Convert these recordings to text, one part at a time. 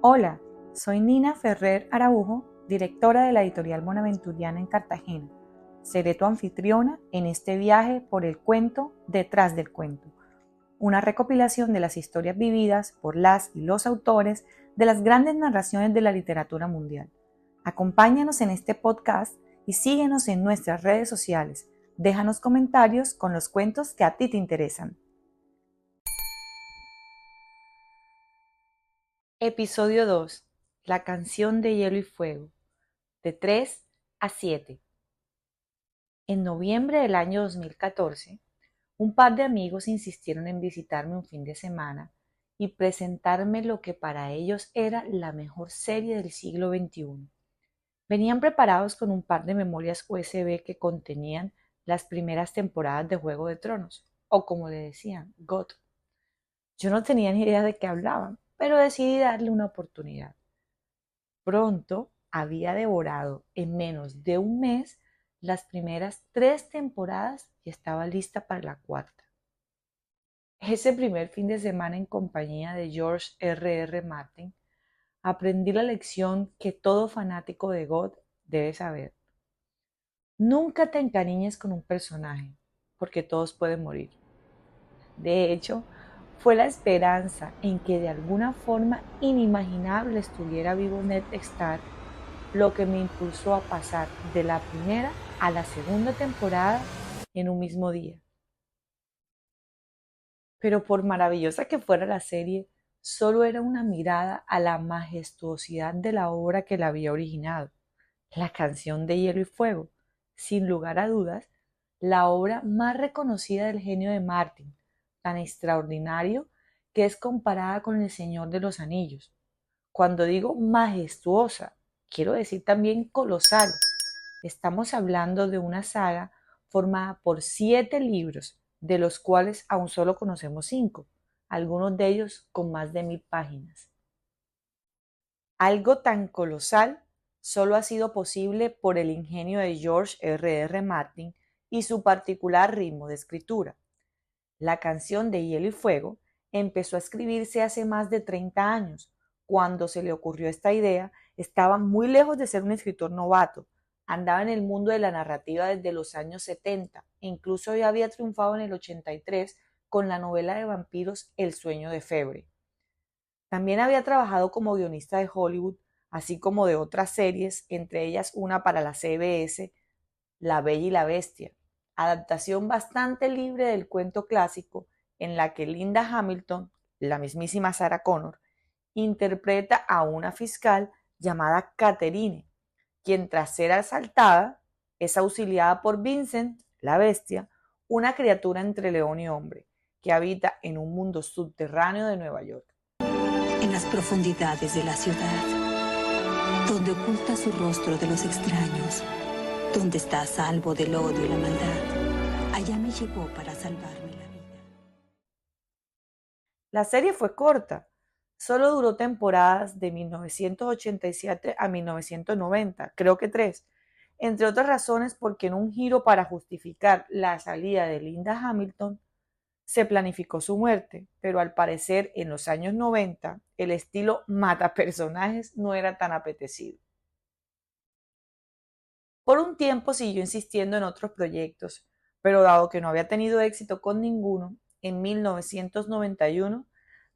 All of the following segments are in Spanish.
Hola, soy Nina Ferrer Araujo, directora de la editorial Bonaventuriana en Cartagena. Seré tu anfitriona en este viaje por el cuento detrás del cuento, una recopilación de las historias vividas por las y los autores de las grandes narraciones de la literatura mundial. Acompáñanos en este podcast y síguenos en nuestras redes sociales. Déjanos comentarios con los cuentos que a ti te interesan. Episodio 2. La canción de hielo y fuego. De 3 a 7. En noviembre del año 2014, un par de amigos insistieron en visitarme un fin de semana y presentarme lo que para ellos era la mejor serie del siglo XXI. Venían preparados con un par de memorias USB que contenían las primeras temporadas de Juego de Tronos, o como le decían, GOT. Yo no tenía ni idea de qué hablaban, pero decidí darle una oportunidad. Pronto había devorado en menos de un mes las primeras 3 temporadas y estaba lista para la cuarta. Ese primer fin de semana en compañía de George R.R. Martin, aprendí la lección que todo fanático de God debe saber. Nunca te encariñes con un personaje, porque todos pueden morir. De hecho, fue la esperanza en que de alguna forma inimaginable estuviera vivo Ned Stark lo que me impulsó a pasar de la primera a la segunda temporada en un mismo día. Pero por maravillosa que fuera la serie, solo era una mirada a la majestuosidad de la obra que la había originado. La canción de Hielo y Fuego, sin lugar a dudas, la obra más reconocida del genio de Martin, tan extraordinario que es comparada con El Señor de los Anillos. Cuando digo majestuosa, quiero decir también colosal. Estamos hablando de una saga formada por 7 libros, de los cuales aún solo conocemos 5, algunos de ellos con más de 1000 páginas. Algo tan colosal solo ha sido posible por el ingenio de George R.R. Martin y su particular ritmo de escritura. La canción de Hielo y Fuego empezó a escribirse hace más de 30 años. Cuando se le ocurrió esta idea, estaba muy lejos de ser un escritor novato. Andaba en el mundo de la narrativa desde los años 70 e incluso ya había triunfado en el 83 con la novela de vampiros El sueño de Febre. También había trabajado como guionista de Hollywood, así como de otras series, entre ellas una para la CBS, La Bella y la Bestia, adaptación bastante libre del cuento clásico en la que Linda Hamilton, la mismísima Sarah Connor, interpreta a una fiscal llamada Catherine, quien tras ser asaltada es auxiliada por Vincent, la bestia, una criatura entre león y hombre, que habita en un mundo subterráneo de Nueva York. En las profundidades de la ciudad, donde oculta su rostro de los extraños, donde está a salvo del odio y la maldad, allá me llevó para salvarme la vida. La serie fue corta, solo duró temporadas de 1987 a 1990, creo que 3, entre otras razones porque en un giro para justificar la salida de Linda Hamilton, se planificó su muerte, pero al parecer en los años 90 el estilo matapersonajes no era tan apetecido. Por un tiempo siguió insistiendo en otros proyectos, pero dado que no había tenido éxito con ninguno, en 1991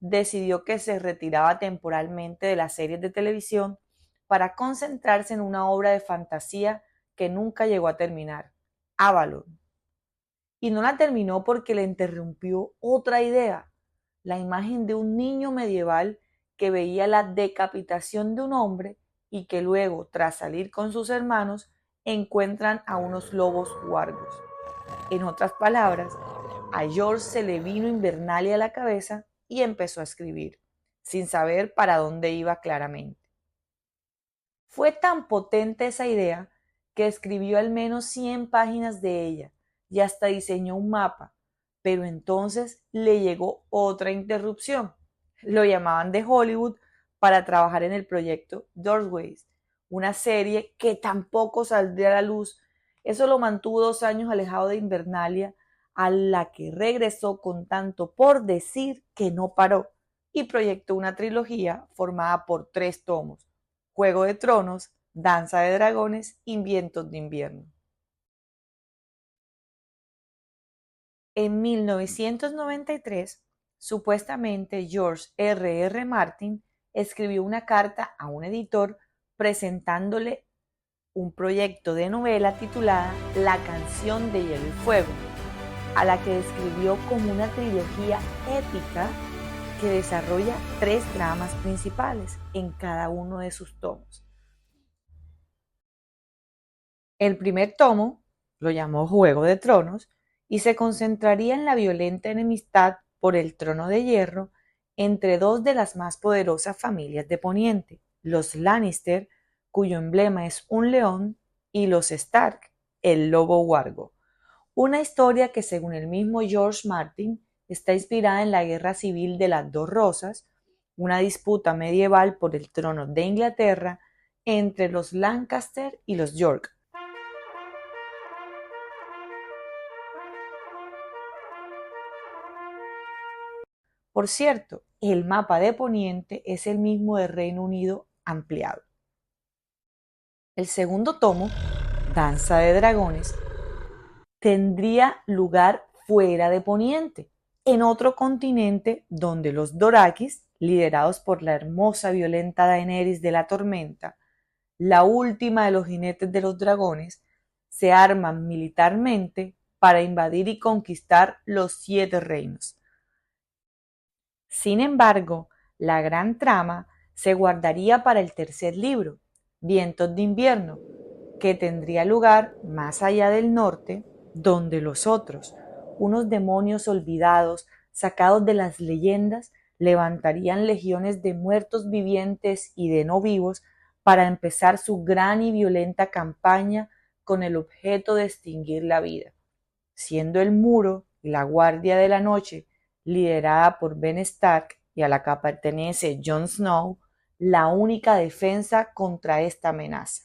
decidió que se retiraba temporalmente de las series de televisión para concentrarse en una obra de fantasía que nunca llegó a terminar, Avalon. Y no la terminó porque le interrumpió otra idea, la imagen de un niño medieval que veía la decapitación de un hombre y que luego, tras salir con sus hermanos, encuentran a unos lobos huargos. En otras palabras, a George se le vino Invernalia a la cabeza y empezó a escribir, sin saber para dónde iba claramente. Fue tan potente esa idea que escribió al menos 100 páginas de ella y hasta diseñó un mapa, pero entonces le llegó otra interrupción. Lo llamaban de Hollywood para trabajar en el proyecto Doorways, una serie que tampoco saldría a la luz. Eso lo mantuvo 2 años alejado de Invernalia, a la que regresó con tanto por decir que no paró. y proyectó una trilogía formada por 3 tomos: Juego de Tronos, Danza de Dragones y Vientos de Invierno. En 1993, supuestamente George R. Martin escribió una carta a un editor presentándole un proyecto de novela titulada La canción de hielo y fuego, a la que describió como una trilogía épica que desarrolla 3 tramas principales en cada uno de sus tomos. El primer tomo lo llamó Juego de Tronos y se concentraría en la violenta enemistad por el trono de hierro entre 2 de las más poderosas familias de Poniente, los Lannister, cuyo emblema es un león, y los Stark, el lobo huargo. Una historia que, según el mismo George Martin, está inspirada en la Guerra Civil de las Dos Rosas, una disputa medieval por el trono de Inglaterra entre los Lancaster y los York. Por cierto, el mapa de Poniente es el mismo del Reino Unido ampliado. El segundo tomo, Danza de Dragones, tendría lugar fuera de Poniente, en otro continente donde los Dorakis, liderados por la hermosa violenta Daenerys de la Tormenta, la última de los jinetes de los dragones, se arman militarmente para invadir y conquistar los 7 reinos. Sin embargo, la gran trama se guardaría para el tercer libro, Vientos de Invierno, que tendría lugar más allá del norte, donde los otros, unos demonios olvidados, sacados de las leyendas, levantarían legiones de muertos vivientes y de no vivos para empezar su gran y violenta campaña con el objeto de extinguir la vida, siendo el muro y la guardia de la noche, liderada por Ben Stark y a la que pertenece Jon Snow, la única defensa contra esta amenaza.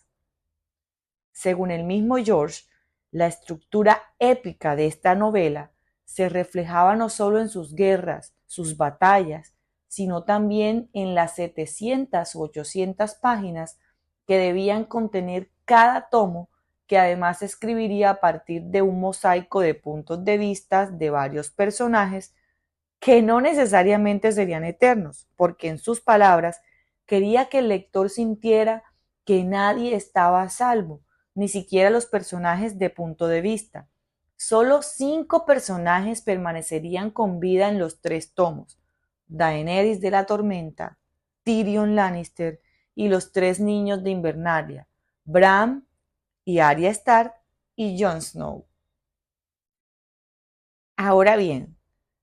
Según el mismo George, la estructura épica de esta novela se reflejaba no solo en sus guerras, sus batallas, sino también en las 700 u 800 páginas que debían contener cada tomo, que además escribiría a partir de un mosaico de puntos de vista de varios personajes que no necesariamente serían eternos, porque en sus palabras quería que el lector sintiera que nadie estaba a salvo, ni siquiera los personajes de punto de vista. Solo 5 personajes permanecerían con vida en los 3 tomos: Daenerys de la Tormenta, Tyrion Lannister y los 3 niños de Invernalia, Bran y Arya Stark y Jon Snow. Ahora bien,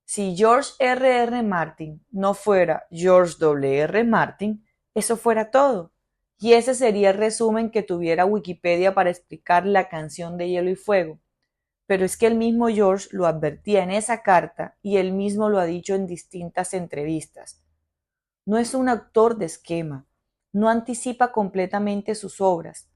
si George R. Martin no fuera George W. Martin, eso fuera todo. Y ese sería el resumen que tuviera Wikipedia para explicar La canción de hielo y fuego. Pero es que el mismo George lo advertía en esa carta y él mismo lo ha dicho en distintas entrevistas. No es un autor de esquema, no anticipa completamente sus obras.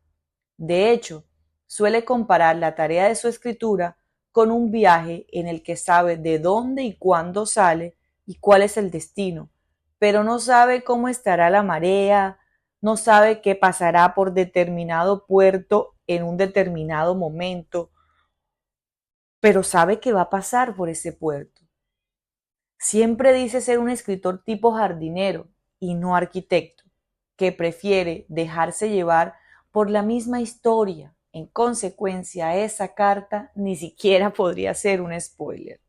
De hecho, suele comparar la tarea de su escritura con un viaje en el que sabe de dónde y cuándo sale y cuál es el destino, pero no sabe cómo estará la marea, no sabe qué pasará por determinado puerto en un determinado momento, pero sabe que va a pasar por ese puerto. Siempre dice ser un escritor tipo jardinero y no arquitecto, que prefiere dejarse llevar por la misma historia. En consecuencia, esa carta ni siquiera podría ser un spoiler.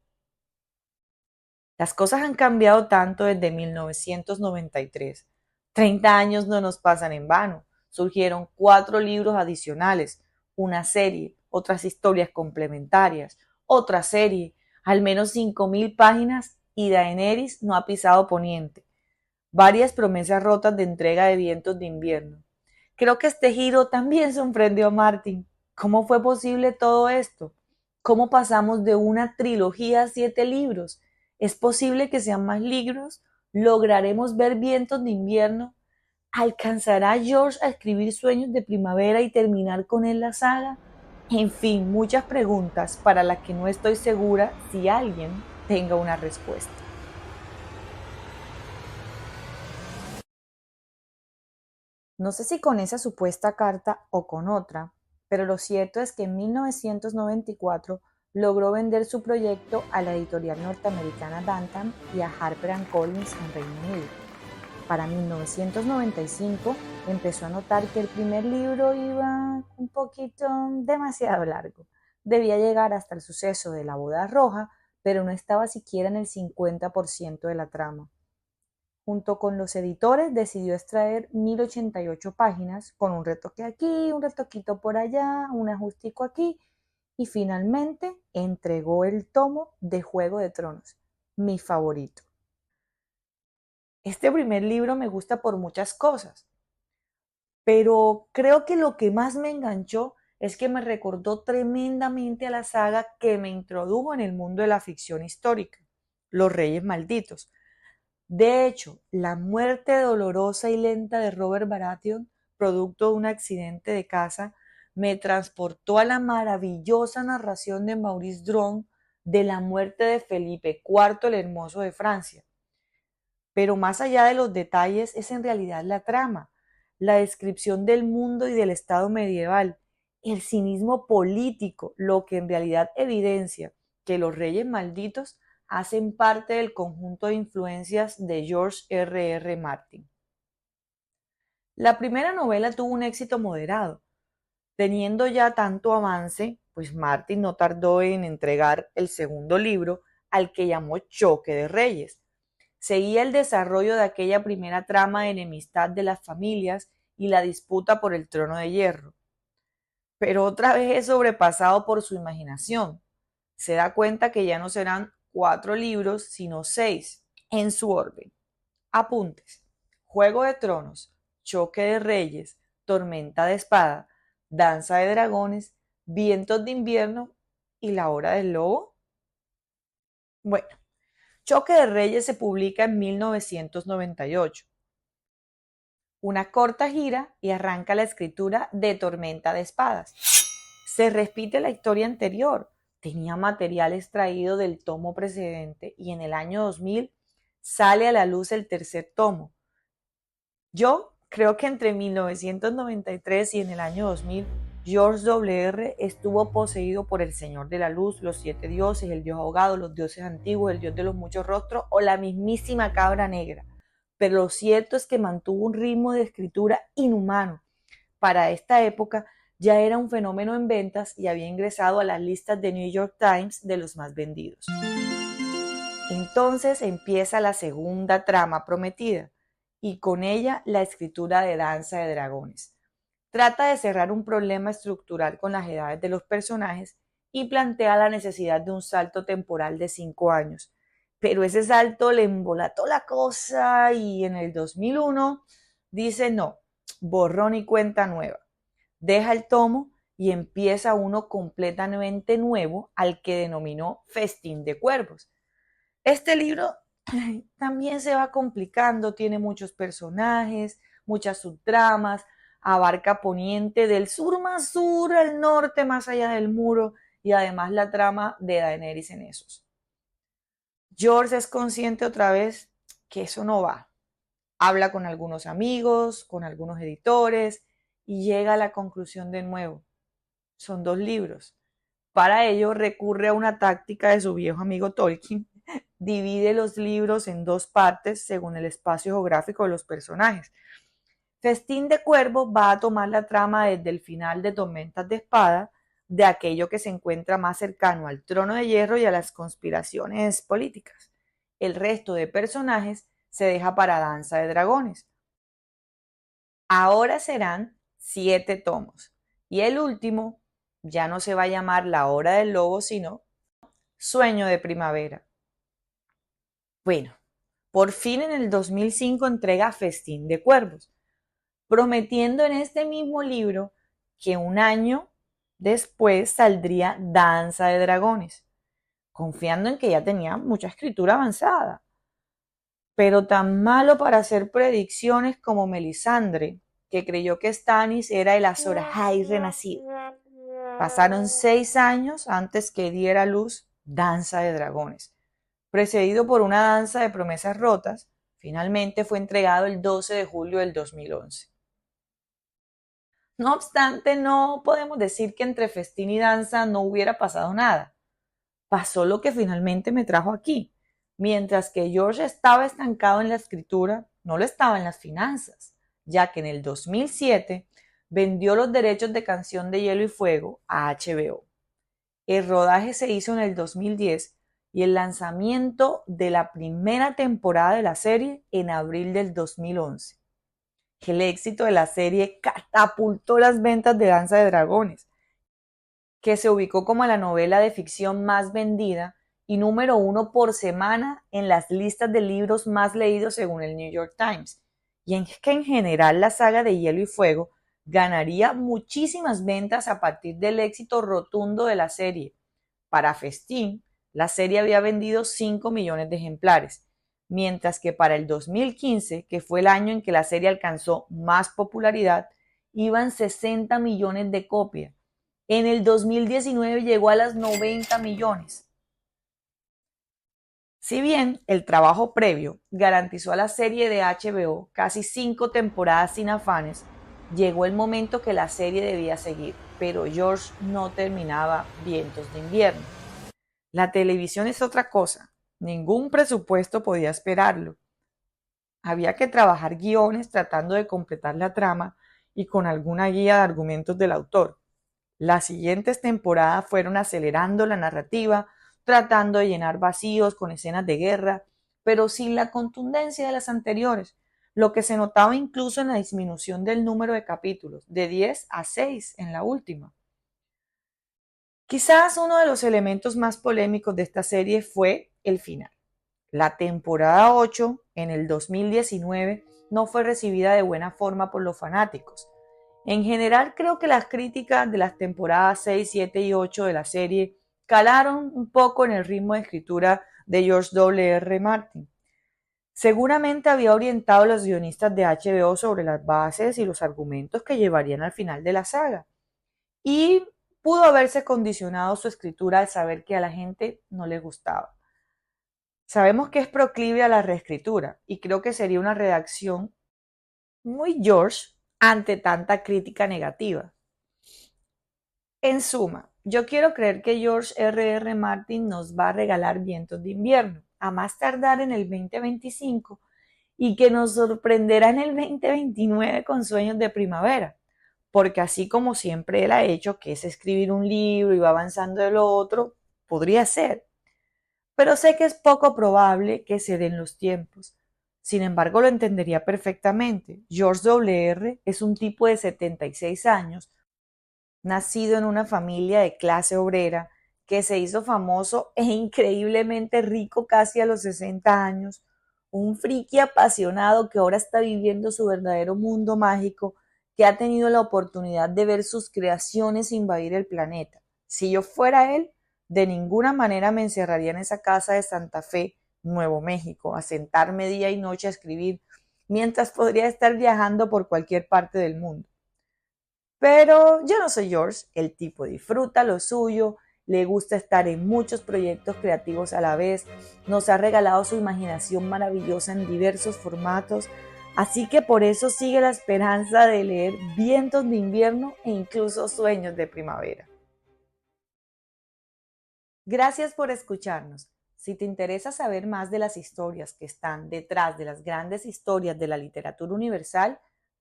Las cosas han cambiado tanto desde 1993. 30 años no nos pasan en vano. Surgieron 4 libros adicionales, una serie, otras historias complementarias, otra serie, al menos 5.000 páginas, y Daenerys no ha pisado Poniente. Varias promesas rotas de entrega de Vientos de Invierno. Creo que este giro también sorprendió a Martin. ¿Cómo fue posible todo esto? ¿Cómo pasamos de una trilogía a 7 libros? ¿Es posible que sean más libros? ¿Lograremos ver Vientos de Invierno? ¿Alcanzará George a escribir Sueños de Primavera y terminar con él la saga? En fin, muchas preguntas para las que no estoy segura si alguien tenga una respuesta. No sé si con esa supuesta carta o con otra, pero lo cierto es que en 1994 logró vender su proyecto a la editorial norteamericana Bantam y a Harper Collins en Reino Unido. Para 1995 empezó a notar que el primer libro iba un poquito demasiado largo. Debía llegar hasta el suceso de la boda roja, pero no estaba siquiera en el 50% de la trama. Junto con los editores decidió extraer 1088 páginas con un retoque aquí, un retoquito por allá, un ajustico aquí y finalmente entregó el tomo de Juego de Tronos, mi favorito. Este primer libro me gusta por muchas cosas, pero creo que lo que más me enganchó es que me recordó tremendamente a la saga que me introdujo en el mundo de la ficción histórica, Los Reyes Malditos. De hecho, la muerte dolorosa y lenta de Robert Baratheon, producto de un accidente de caza, me transportó a la maravillosa narración de Maurice Druon de la muerte de Felipe IV el Hermoso de Francia. Pero más allá de los detalles es en realidad la trama, la descripción del mundo y del estado medieval, el cinismo político, lo que en realidad evidencia que los Reyes Malditos hacen parte del conjunto de influencias de George R. Martin. La primera novela tuvo un éxito moderado. Teniendo ya tanto avance, pues Martin no tardó en entregar el segundo libro, al que llamó Choque de Reyes. Seguía el desarrollo de aquella primera trama de enemistad de las familias y la disputa por el trono de hierro. Pero otra vez es sobrepasado por su imaginación. Se da cuenta que ya no serán 4 libros, sino 6, en su orden. Apuntes: Juego de Tronos, Choque de Reyes, Tormenta de Espada, Danza de Dragones, Vientos de Invierno y La Hora del Lobo. Bueno, Choque de Reyes se publica en 1998. Una corta gira y arranca la escritura de Tormenta de Espadas. Se repite la historia anterior. Tenía material extraído del tomo precedente y en el año 2000 sale a la luz el tercer tomo. Yo creo que entre 1993 y en el año 2000, George W.R. estuvo poseído por el Señor de la Luz, los 7 dioses, el dios ahogado, los dioses antiguos, el dios de los muchos rostros o la mismísima cabra negra. Pero lo cierto es que mantuvo un ritmo de escritura inhumano. Para esta época ya era un fenómeno en ventas y había ingresado a las listas de New York Times de los más vendidos. Entonces empieza la segunda trama prometida y con ella la escritura de Danza de Dragones. Trata de cerrar un problema estructural con las edades de los personajes y plantea la necesidad de un salto temporal de 5 años. Pero ese salto le embolató la cosa y en el 2001 dice no, borrón y cuenta nueva. Deja el tomo y empieza uno completamente nuevo al que denominó Festín de Cuervos. Este libro también se va complicando, tiene muchos personajes, muchas subtramas, abarca Poniente del sur más sur al norte más allá del muro y además la trama de Daenerys en esos. George es consciente otra vez que eso no va. Habla con algunos amigos, con algunos editores y llega a la conclusión de nuevo. Son 2 libros. Para ello recurre a una táctica de su viejo amigo Tolkien. Divide los libros en 2 partes según el espacio geográfico de los personajes. Festín de Cuervo va a tomar la trama desde el final de Tormentas de Espada, de aquello que se encuentra más cercano al trono de hierro y a las conspiraciones políticas. El resto de personajes se deja para Danza de Dragones. Ahora serán 7 tomos y el último ya no se va a llamar La Hora del Lobo, sino Sueño de Primavera. Bueno, por fin en el 2005 entrega Festín de Cuervos, prometiendo en este mismo libro que un año después saldría Danza de Dragones, confiando en que ya tenía mucha escritura avanzada. Pero tan malo para hacer predicciones como Melisandre, que creyó que Stannis era el Azor Ahai renacido. Pasaron 6 años antes que diera luz Danza de Dragones. Precedido por una danza de promesas rotas, finalmente fue entregado el 12 de julio del 2011. No obstante, no podemos decir que entre festín y danza no hubiera pasado nada. Pasó lo que finalmente me trajo aquí. Mientras que George estaba estancado en la escritura, no lo estaba en las finanzas, ya que en el 2007 vendió los derechos de Canción de Hielo y Fuego a HBO. El rodaje se hizo en el 2010 y el lanzamiento de la primera temporada de la serie en abril del 2011. El éxito de la serie catapultó las ventas de Danza de Dragones, que se ubicó como la novela de ficción más vendida y número 1 por semana en las listas de libros más leídos según el New York Times. Y es que en general la saga de Hielo y Fuego ganaría muchísimas ventas a partir del éxito rotundo de la serie. Para Festín, la serie había vendido 5 millones de ejemplares, mientras que para el 2015, que fue el año en que la serie alcanzó más popularidad, iban 60 millones de copias. En el 2019 llegó a las 90 millones. Si bien el trabajo previo garantizó a la serie de HBO casi 5 temporadas sin afanes, llegó el momento que la serie debía seguir, pero George no terminaba Vientos de Invierno. La televisión es otra cosa, ningún presupuesto podía esperarlo. Había que trabajar guiones tratando de completar la trama y con alguna guía de argumentos del autor. Las siguientes temporadas fueron acelerando la narrativa, tratando de llenar vacíos con escenas de guerra, pero sin la contundencia de las anteriores, lo que se notaba incluso en la disminución del número de capítulos, de 10 a 6 en la última. Quizás uno de los elementos más polémicos de esta serie fue el final. La temporada 8, en el 2019, no fue recibida de buena forma por los fanáticos. En general, creo que las críticas de las temporadas 6, 7 y 8 de la serie calaron un poco en el ritmo de escritura de George W.R. Martin. Seguramente había orientado a los guionistas de HBO sobre las bases y los argumentos que llevarían al final de la saga. Y pudo haberse condicionado su escritura al saber que a la gente no le gustaba. Sabemos que es proclive a la reescritura y creo que sería una redacción muy George ante tanta crítica negativa. En suma, yo quiero creer que George R.R. Martin nos va a regalar Vientos de Invierno, a más tardar en el 2025, y que nos sorprenderá en el 2029 con Sueños de Primavera, porque así como siempre él ha hecho, que es escribir un libro y va avanzando de lo otro, podría ser. Pero sé que es poco probable que se den los tiempos. Sin embargo, lo entendería perfectamente. George W.R. es un tipo de 76 años, nacido en una familia de clase obrera, que se hizo famoso e increíblemente rico casi a los 60 años, un friki apasionado que ahora está viviendo su verdadero mundo mágico, que ha tenido la oportunidad de ver sus creaciones invadir el planeta. Si yo fuera él, de ninguna manera me encerraría en esa casa de Santa Fe, Nuevo México, a sentarme día y noche a escribir, mientras podría estar viajando por cualquier parte del mundo. Pero yo no soy George, el tipo disfruta lo suyo, le gusta estar en muchos proyectos creativos a la vez, nos ha regalado su imaginación maravillosa en diversos formatos, así que por eso sigue la esperanza de leer Vientos de Invierno e incluso Sueños de Primavera. Gracias por escucharnos. Si te interesa saber más de las historias que están detrás de las grandes historias de la literatura universal,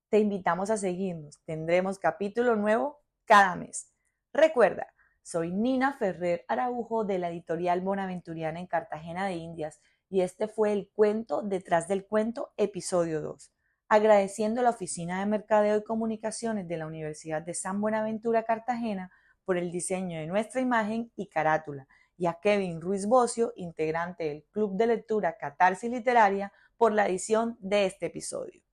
te invitamos a seguirnos. Tendremos capítulo nuevo cada mes. Recuerda, soy Nina Ferrer Araujo de la editorial Bonaventuriana en Cartagena de Indias y este fue el cuento Detrás del Cuento, episodio 2. Agradeciendo a la Oficina de Mercadeo y Comunicaciones de la Universidad de San Buenaventura, Cartagena, por el diseño de nuestra imagen y carátula, y a Kevin Ruiz Bocio, integrante del Club de Lectura Catarsis Literaria, por la edición de este episodio.